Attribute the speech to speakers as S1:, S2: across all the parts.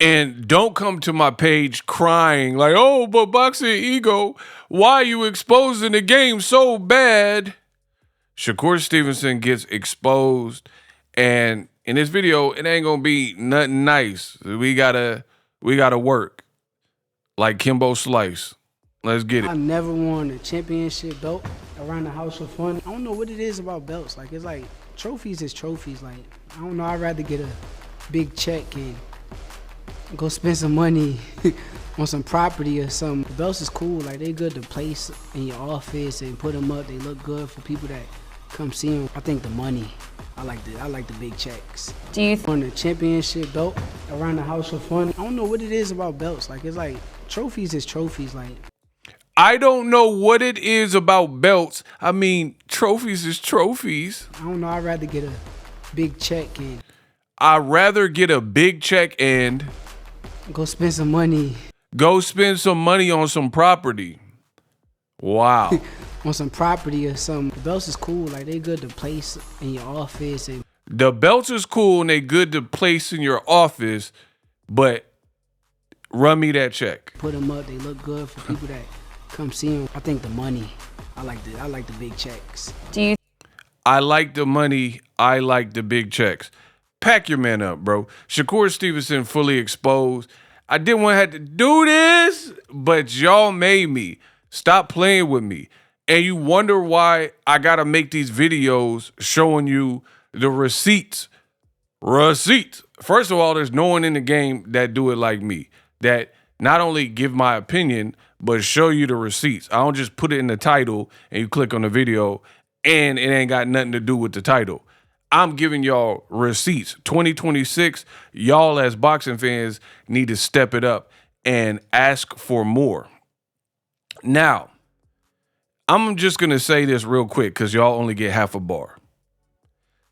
S1: And don't come to my page crying like, oh, but Boxing Ego, why are you exposing the game so bad? Shakur Stevenson gets exposed, and in this video, it ain't gonna be nothing nice. We gotta work like Kimbo Slice. Let's get it.
S2: I never won a championship belt around the house for fun. I don't know what it is about belts. Like, it's like trophies is trophies. Like, I don't know. I'd rather get a big check and go spend some money on some property or something. The belts is cool. Like, they good to place in your office and put them up. They look good for people that come see them. I think the money. I like the big checks.
S3: Do you
S2: won a championship belt around the house for fun? I don't know what it is about belts. Like, it's like trophies is trophies. Like,
S1: I don't know what it is about belts. I mean, trophies is trophies.
S2: I don't know. I'd rather get a big check and go spend some money.
S1: Go spend some money on some property. Wow.
S2: On some property or something. The belts is cool. Like, they good to place in your office. And
S1: the belts is cool and they good to place in your office, but run me that check.
S2: Put them up. They look good for people that come see them. I think the money. I like the big checks.
S1: I like the money. I like the big checks. Pack your man up, bro. Shakur Stevenson fully exposed. I didn't want to have to do this, but y'all made me. Stop playing with me. And you wonder why I got to make these videos showing you the receipts. Receipts. First of all, there's no one in the game that do it like me, that not only give my opinion, but show you the receipts. I don't just put it in the title and you click on the video and it ain't got nothing to do with the title. I'm giving y'all receipts. 2026, y'all as boxing fans need to step it up and ask for more. Now, I'm just going to say this real quick because y'all only get half a bar.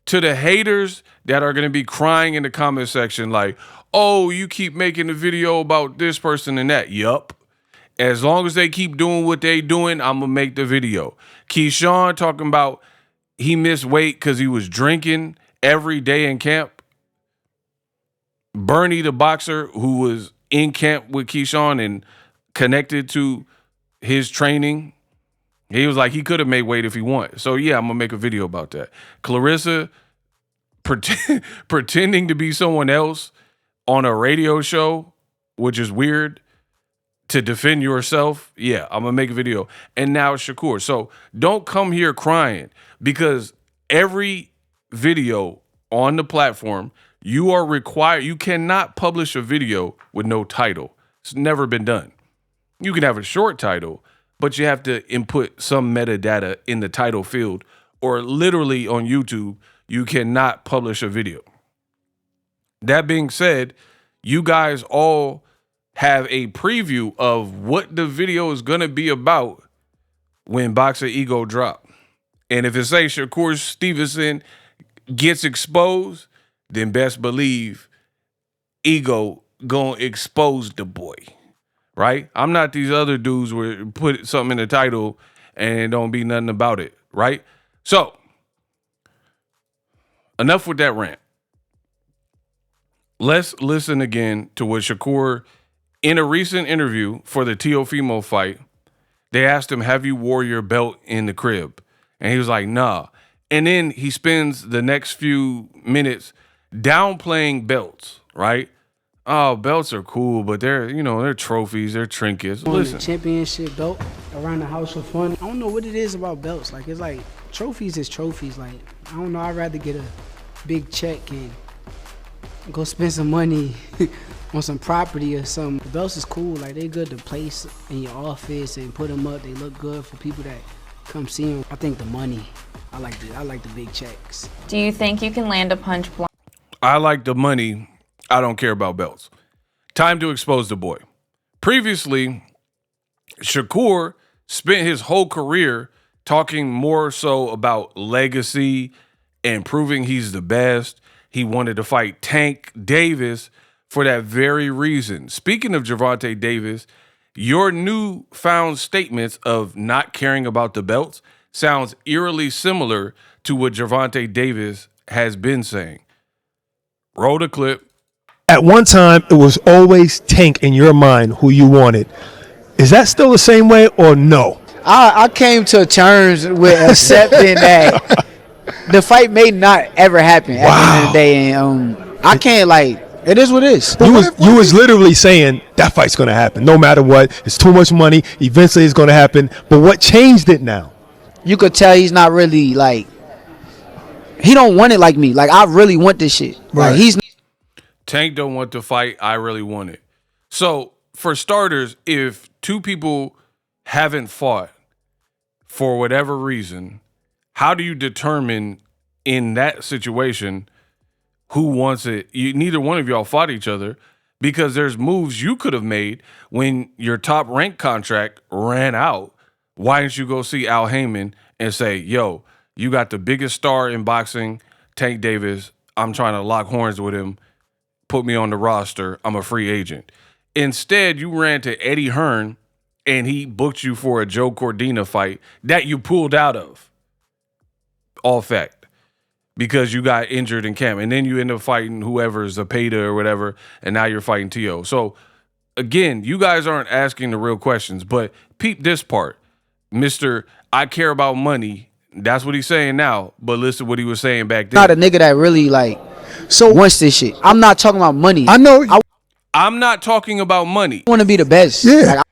S1: To the haters that are going to be crying in the comment section like, oh, you keep making a video about this person and that. Yup. As long as they keep doing what they doing, I'm going to make the video. Keyshawn talking about he missed weight because he was drinking every day in camp. Bernie, the boxer, who was in camp with Keyshawn and connected to his training, he was like, he could have made weight if he wanted. So, yeah, I'm going to make a video about that. Clarissa pretending to be someone else on a radio show, which is weird, to defend yourself. Yeah, I'm going to make a video. And now Shakur. So don't come here crying because every video on the platform, you are required. You cannot publish a video with no title. It's never been done. You can have a short title, but you have to input some metadata in the title field, or literally on YouTube, you cannot publish a video. That being said, you guys all have a preview of what the video is going to be about when Boxer Ego drop. And if it says Shakur Stevenson gets exposed, then best believe Ego gonna expose the boy. Right? I'm not these other dudes where put something in the title and it don't be nothing about it, right? So, enough with that rant. Let's listen again to what Shakur, in a recent interview for the Teofimo fight, they asked him, have you wore your belt in the crib? And he was like, nah. And then he spends the next few minutes downplaying belts, right? Oh, belts are cool, but they're trophies, they're trinkets.
S2: Listen. A championship belt around the house for fun. I don't know what it is about belts. Like, it's like trophies is trophies. Like, I don't know. I'd rather get a big check and go spend some money on some property or something. The belts is cool. Like, they good to place in your office and put them up. They look good for people that come see them. I think the money. I like the big checks.
S3: Do you think you can land a punch blind?
S1: I like the money. I don't care about belts. Time to expose the boy. Previously, Shakur spent his whole career talking more so about legacy and proving he's the best. He wanted to fight Tank Davis for that very reason. Speaking of Gervonta Davis, your newfound statements of not caring about the belts sounds eerily similar to what Gervonta Davis has been saying. Roll the clip.
S4: At one time, it was always Tank in your mind who you wanted. Is that still the same way or no?
S2: I came to terms with accepting that the fight may not ever happen at the end of the day, and I can't it is what it is.
S4: You was literally saying that fight's gonna happen no matter what. It's too much money. Eventually, it's gonna happen. But what changed it now?
S2: You could tell he's not really he don't want it like me. Like I really want this shit.
S4: Right.
S2: Like
S1: Tank don't want to fight. I really want it. So for starters, if two people haven't fought for whatever reason, how do you determine in that situation who wants it? Neither one of y'all fought each other because there's moves you could have made when your top rank contract ran out. Why didn't you go see Al Heyman and say, yo, you got the biggest star in boxing, Tank Davis. I'm trying to lock horns with him. Put me on the roster. I'm a free agent. Instead, you ran to Eddie Hearn and he booked you for a Joe Cordina fight that you pulled out of. All fact. Because you got injured in camp. And then you end up fighting whoever, Zapata or whatever, and now you're fighting T.O. So, again, you guys aren't asking the real questions, but peep this part. Mr. I care about money. That's what he's saying now, but listen to what he was saying back then.
S2: not a nigga that really wants this shit. I'm not talking about money.
S4: I know.
S1: I'm not talking about money.
S2: want to be the best.
S4: Yeah.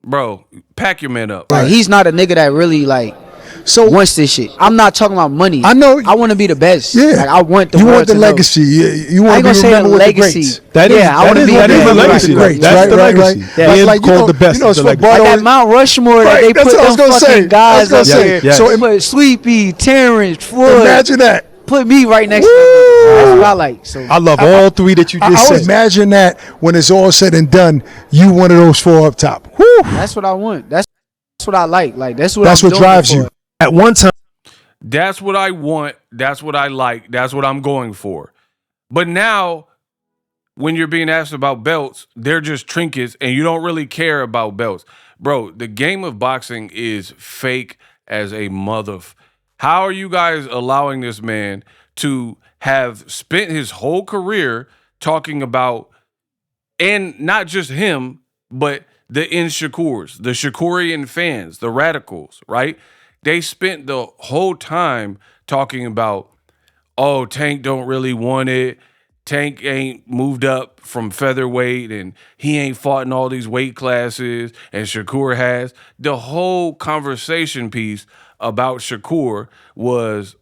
S1: Bro, pack your man up.
S2: He's not a nigga that really wants this shit. I'm not talking about money.
S4: I know.
S2: I want to be the best.
S4: Yeah.
S2: I want the
S4: You
S2: world
S4: want the
S2: to know.
S4: legacy. You
S2: I
S4: want
S2: ain't
S4: to
S2: gonna
S4: be
S2: say
S4: remembered with the
S2: legacy.
S4: greats. That is
S2: I want to be
S4: that is the legacy.
S2: greats.
S4: That's the legacy.
S2: Yeah.
S4: Being called the best is the legacy.
S2: Like that Mount Rushmore that they
S4: Right, that's
S2: put
S4: what I was
S2: them
S4: gonna
S2: fucking
S4: say.
S2: guys
S4: I
S2: up
S4: was gonna
S2: there.
S4: say. So
S2: They put Sleepy, Terrence, Floyd.
S4: Imagine that.
S2: Put me right next to them. That's what I like. So
S4: I love all three that you just
S5: I
S4: said.
S5: would imagine that when it's all said and done, you one of those four up top. Whew.
S2: that's what I want. That's what I like. That's what
S5: That's
S2: I'm
S5: what
S2: doing
S5: drives
S2: for.
S5: you.
S4: At one time,
S1: That's what I want. That's what I like. That's what I'm going for. But now, when you're being asked about belts, they're just trinkets and you don't really care about belts. Bro, the game of boxing is fake as a mother. How are you guys allowing this man to have spent his whole career talking about, and not just him, but the Shakurs, the Shakurian fans, the radicals, right? They spent the whole time talking about, oh, Tank don't really want it. Tank ain't moved up from featherweight and he ain't fought in all these weight classes and Shakur has. The whole conversation piece about Shakur was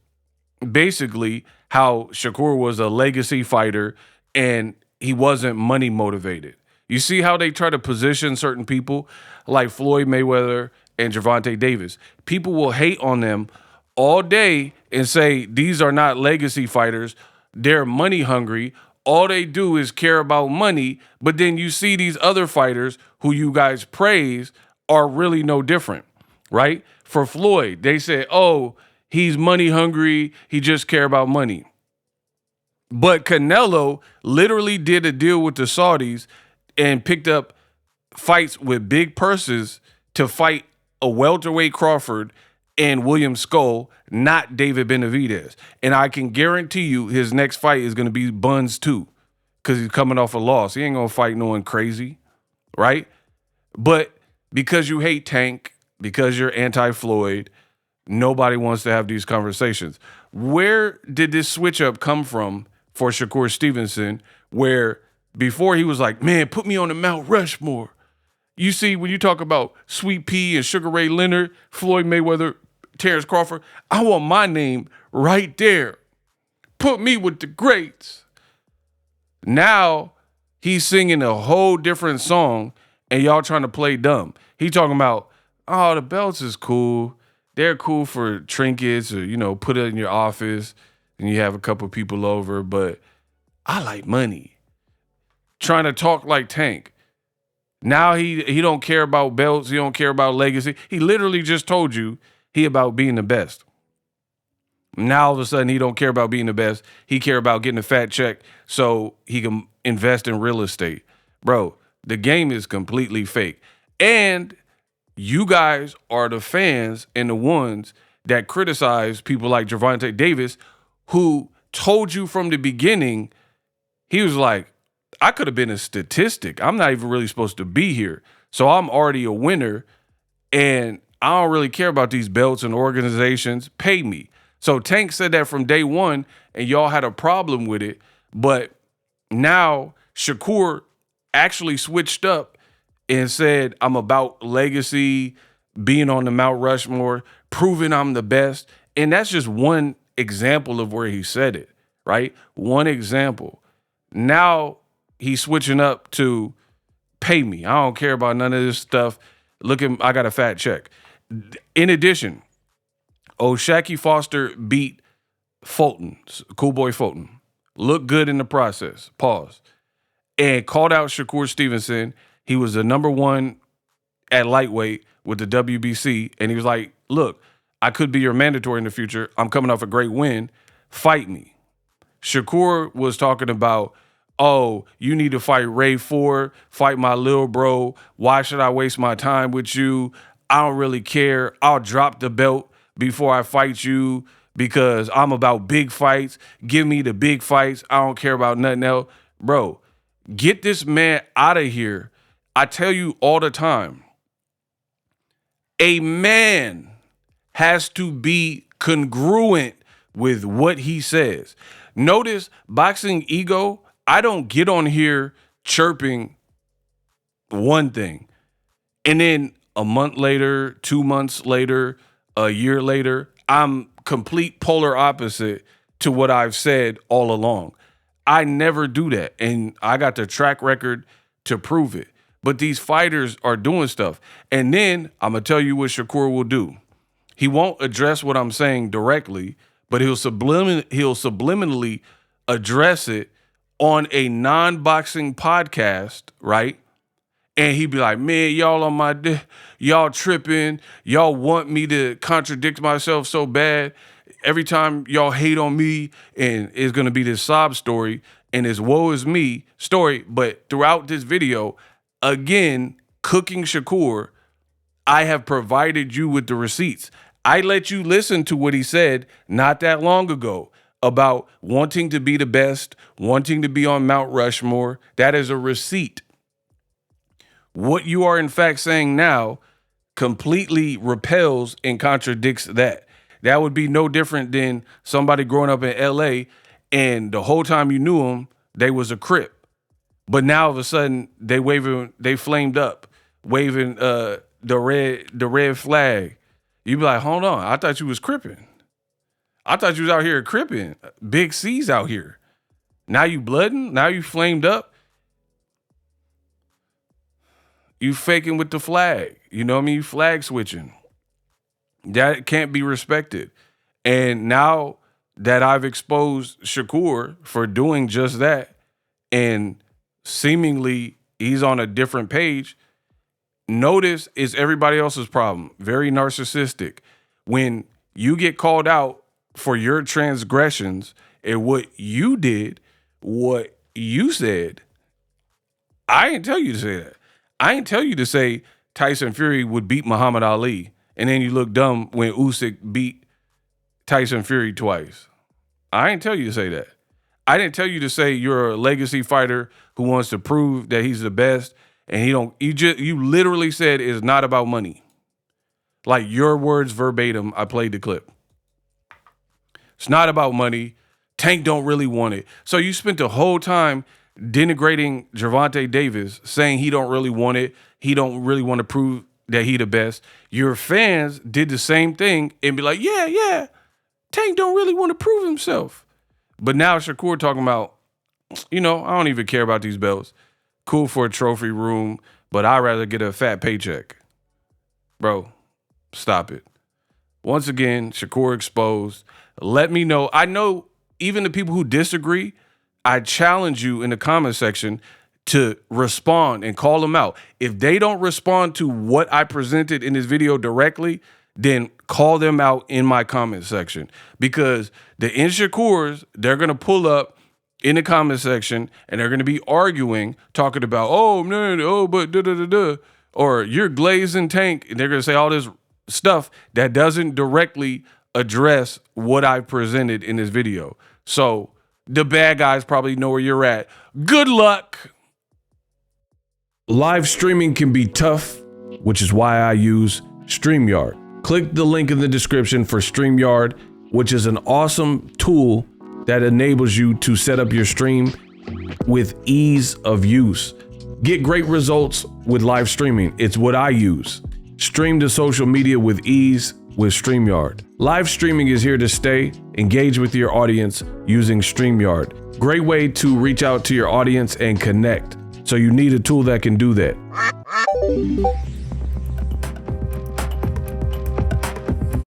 S1: basically how Shakur was a legacy fighter and he wasn't money motivated. You see how they try to position certain people like Floyd Mayweather and Gervonta Davis. People will hate on them all day and say these are not legacy fighters. They're money hungry. All they do is care about money. But then you see these other fighters who you guys praise are really no different, right? For Floyd, they say, oh, he's money hungry. He just care about money. But Canelo literally did a deal with the Saudis and picked up fights with big purses to fight a welterweight Crawford and William Skull, not David Benavidez. And I can guarantee you his next fight is going to be Buns too, because he's coming off a loss. He ain't going to fight no one crazy, right? But because you hate Tank, because you're anti-Floyd, nobody wants to have these conversations. Where did this switch up come from for Shakur Stevenson, where before he was like, man, put me on the Mount Rushmore? You see, when you talk about Sweet Pea and Sugar Ray Leonard, Floyd Mayweather, Terrence Crawford, I want my name right there. Put me with the greats. Now he's singing a whole different song and y'all trying to play dumb. He talking about, oh, the belts is cool. They're cool for trinkets or, put it in your office and you have a couple people over, but I like money. Trying to talk like Tank. Now he don't care about belts. He don't care about legacy. He literally just told you he about being the best. Now all of a sudden he don't care about being the best. He care about getting a fat check so he can invest in real estate. Bro, the game is completely fake. And you guys are the fans and the ones that criticize people like Gervonta Davis, who told you from the beginning, he was like, I could have been a statistic. I'm not even really supposed to be here. So I'm already a winner, and I don't really care about these belts and organizations. Pay me. So Tank said that from day one, and y'all had a problem with it. But now Shakur actually switched up and said, I'm about legacy, being on the Mount Rushmore, proving I'm the best. And that's just one example of where he said it, right? One example. Now he's switching up to pay me. I don't care about none of this stuff. Look at, I got a fat check. In addition, Shaky Foster beat Fulton, Cool Boy Fulton. Looked good in the process. Pause. And called out Shakur Stevenson. He was the number one at lightweight with the WBC. And he was like, look, I could be your mandatory in the future. I'm coming off a great win. Fight me. Shakur was talking about, oh, you need to fight Ray Ford, fight my little bro. Why should I waste my time with you? I don't really care. I'll drop the belt before I fight you because I'm about big fights. Give me the big fights. I don't care about nothing else. Bro, get this man out of here. I tell you all the time, a man has to be congruent with what he says. Notice Boxing Ego, I don't get on here chirping one thing. And then a month later, 2 months later, a year later, I'm complete polar opposite to what I've said all along. I never do that. And I got the track record to prove it. But these fighters are doing stuff. And then I'm going to tell you what Shakur will do. He won't address what I'm saying directly, but he'll subliminally address it on a non-boxing podcast, right? And he'd be like, man, y'all on my y'all tripping. Y'all want me to contradict myself so bad. Every time y'all hate on me, and it's going to be this sob story and this woe is me story. But throughout this video, again, cooking Shakur, I have provided you with the receipts. I let you listen to what he said not that long ago about wanting to be the best, wanting to be on Mount Rushmore. That is a receipt. What you are in fact saying now completely repels and contradicts that. That would be no different than somebody growing up in LA and the whole time you knew them, they was a Crip. But now all of a sudden they flamed up, waving the red flag. You be like, hold on, I thought you was Cripping. I thought you was out here Cripping. Big C's out here. Now you blooding? Now you flamed up? You faking with the flag. You know what I mean? You flag switching. That can't be respected. And now that I've exposed Shakur for doing just that, and seemingly he's on a different page, notice it's everybody else's problem. Very narcissistic. When you get called out for your transgressions and what you did, what you said, I didn't tell you to say that. I didn't tell you to say Tyson Fury would beat Muhammad Ali, and then you look dumb when Usyk beat Tyson Fury twice. I didn't tell you to say that. I didn't tell you to say you're a legacy fighter who wants to prove that he's the best, and you literally said it's not about money. Like your words verbatim, I played the clip. It's not about money. Tank don't really want it. So you spent the whole time denigrating Gervonta Davis, saying he don't really want it. He don't really want to prove that he the best. Your fans did the same thing and be like, yeah, Tank don't really want to prove himself. But now Shakur talking about, I don't even care about these belts. Cool for a trophy room, but I'd rather get a fat paycheck. Bro, stop it. Once again, Shakur exposed. Let me know. I know even the people who disagree, I challenge you in the comment section to respond and call them out. If they don't respond to what I presented in this video directly, then call them out in my comment section. Because the Inshakurs, they're going to pull up in the comment section and they're going to be arguing, talking about, oh, man, oh, but da-da-da-da. Or you're glazing Tank. And they're going to say all this stuff that doesn't directly address what I presented in this video. So The bad guys probably know where you're at. Good luck. Live streaming can be tough, which is why I use StreamYard. Click the link in the description for StreamYard, which is an awesome tool that enables you to set up your stream with ease of use. Get great results with live streaming. It's what I use. Stream to social media with ease with StreamYard. Live streaming is here to stay. Engage with your audience using StreamYard. Great way to reach out to your audience and connect. So you need a tool that can do that.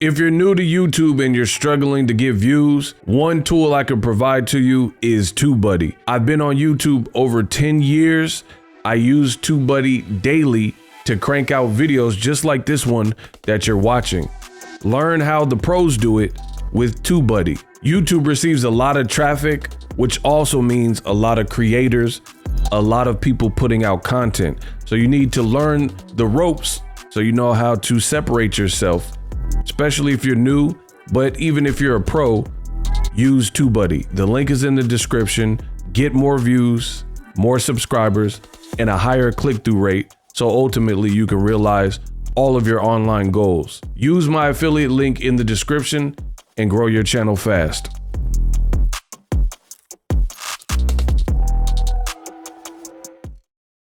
S1: If you're new to YouTube and you're struggling to get views, one tool I can provide to you is TubeBuddy. I've been on YouTube over 10 years. I use TubeBuddy daily to crank out videos just like this one that you're watching. Learn how the pros do it with TubeBuddy. YouTube receives a lot of traffic, which also means a lot of creators, a lot of people putting out content. So you need to learn the ropes so you know how to separate yourself, especially if you're new, but even if you're a pro, use TubeBuddy. The link is in the description. Get more views, more subscribers, and a higher click-through rate, so ultimately you can realize all of your online goals. Use my affiliate link in the description and grow your channel fast.